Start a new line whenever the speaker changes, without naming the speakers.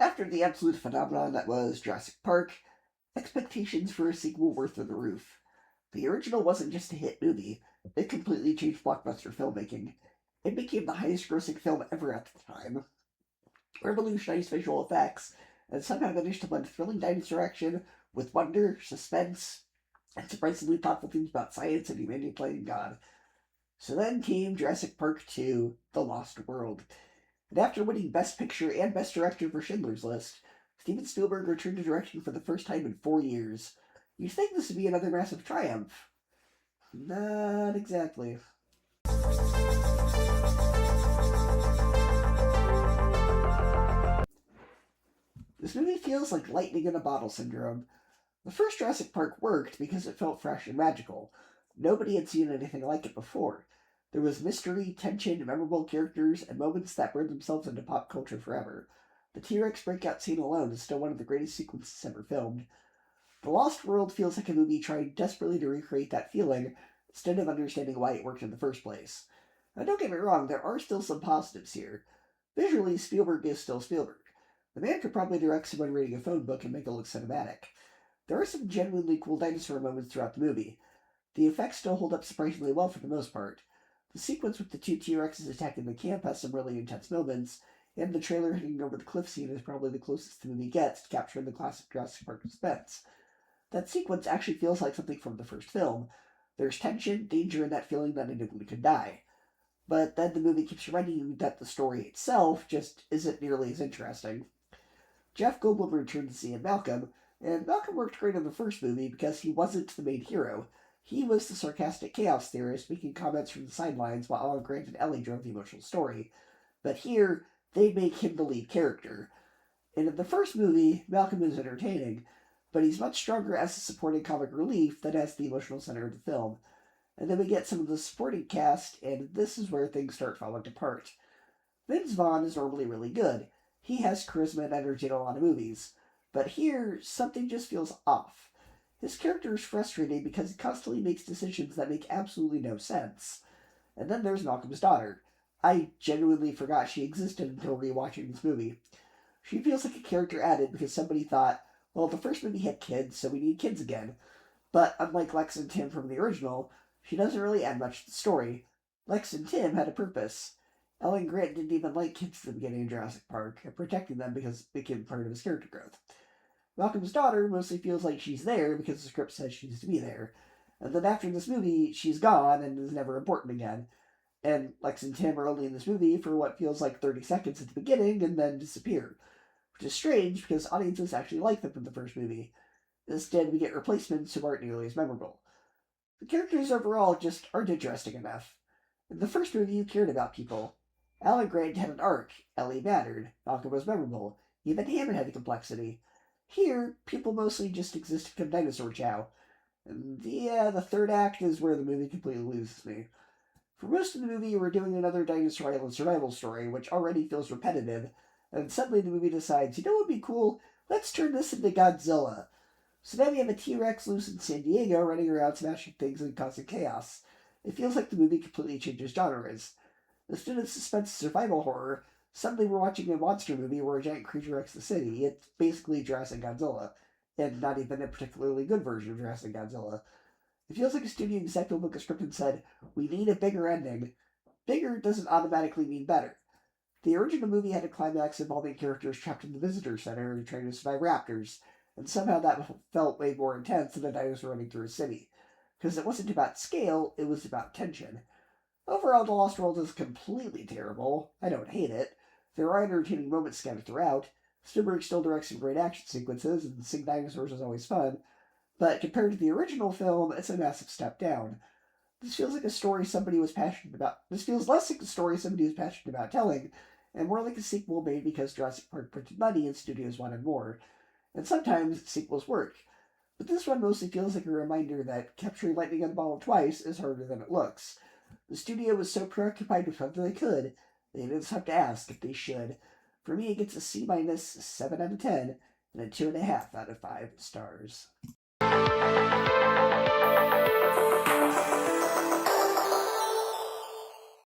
After the absolute phenomenon that was Jurassic Park, expectations for a sequel were through the roof. The original wasn't just a hit movie, it completely changed blockbuster filmmaking. It became the highest grossing film ever at the time, revolutionized visual effects, and somehow managed to blend thrilling dinosaur action with wonder, suspense, and surprisingly thoughtful themes about science and humanity playing God. So then came Jurassic Park 2, The Lost World. And after winning Best Picture and Best Director for Schindler's List, Steven Spielberg returned to direction for the first time in 4 years. You'd think this would be another massive triumph. Not exactly. This movie feels like lightning in a bottle syndrome. The first Jurassic Park worked because it felt fresh and magical. Nobody had seen anything like it before. There was mystery, tension, memorable characters, and moments that burned themselves into pop culture forever. The T-Rex breakout scene alone is still one of the greatest sequences ever filmed. The Lost World feels like a movie trying desperately to recreate that feeling instead of understanding why it worked in the first place. Now, don't get me wrong, there are still some positives here. Visually, Spielberg is still Spielberg. The man could probably direct someone reading a phone book and make it look cinematic. There are some genuinely cool dinosaur moments throughout the movie. The effects still hold up surprisingly well for the most part. The sequence with the two T-Rexes attacking the camp has some really intense moments, and the trailer hanging over the cliff scene is probably the closest the movie gets to capturing the classic Jurassic Park suspense. That sequence actually feels like something from the first film. There's tension, danger, and that feeling that anyone could die. But then the movie keeps reminding you that the story itself just isn't nearly as interesting. Jeff Goldblum returned to see Malcolm, and Malcolm worked great in the first movie because he wasn't the main hero. He was the sarcastic chaos theorist making comments from the sidelines while Alan Grant and Ellie drove the emotional story. But here, they make him the lead character. And in the first movie, Malcolm is entertaining, but he's much stronger as a supporting comic relief than as the emotional center of the film. And then we get some of the supporting cast, and this is where things start falling apart. Vince Vaughn is normally really good. He has charisma and energy in a lot of movies. But here, something just feels off. His character is frustrating because he constantly makes decisions that make absolutely no sense. And then there's Malcolm's daughter. I genuinely forgot she existed until rewatching this movie. She feels like a character added because somebody thought, well, the first movie had kids, so we need kids again. But unlike Lex and Tim from the original, she doesn't really add much to the story. Lex and Tim had a purpose. Alan Grant didn't even like kids at the beginning of Jurassic Park, and protecting them because it became part of his character growth. Malcolm's daughter mostly feels like she's there because the script says she needs to be there. And then after this movie, she's gone and is never important again. And Lex and Tim are only in this movie for what feels like 30 seconds at the beginning and then disappear. Which is strange because audiences actually like them from the first movie. Instead, we get replacements who aren't nearly as memorable. The characters overall just aren't interesting enough. In the first movie, you cared about people. Alan Grant had an arc, Ellie mattered, Malcolm was memorable, even Hammond had a complexity. Here, people mostly just exist to become dinosaur chow. And yeah, the third act is where the movie completely loses me. For most of the movie, we're doing another Dinosaur Island survival story, which already feels repetitive, and suddenly the movie decides, you know what would be cool? Let's turn this into Godzilla. So now we have a T-Rex loose in San Diego running around smashing things and causing chaos. It feels like the movie completely changes genres. Instead of suspense survival horror, suddenly we're watching a monster movie where a giant creature wrecks the city. It's basically Jurassic Godzilla, and not even a particularly good version of Jurassic Godzilla. It feels like a studio executive looked at a script and said, we need a bigger ending. Bigger doesn't automatically mean better. The original movie had a climax involving characters trapped in the visitor center trying to survive raptors, and somehow that felt way more intense than a dinosaur running through a city. Because it wasn't about scale, it was about tension. Overall, The Lost World is completely terrible. I don't hate it. There are entertaining moments scattered throughout. Spielberg still directs some great action sequences, and seeing dinosaurs is always fun. But compared to the original film, it's a massive step down. This feels like a story somebody was passionate about. This feels less like a story somebody was passionate about telling, and more like a sequel made because Jurassic Park printed money and studios wanted more. And sometimes sequels work. But this one mostly feels like a reminder that capturing lightning in a bottle twice is harder than it looks. The studio was so preoccupied with whether they could, they didn't have to ask if they should. For me, it gets a C minus 7 out of 10 and a 2.5 out of 5 stars.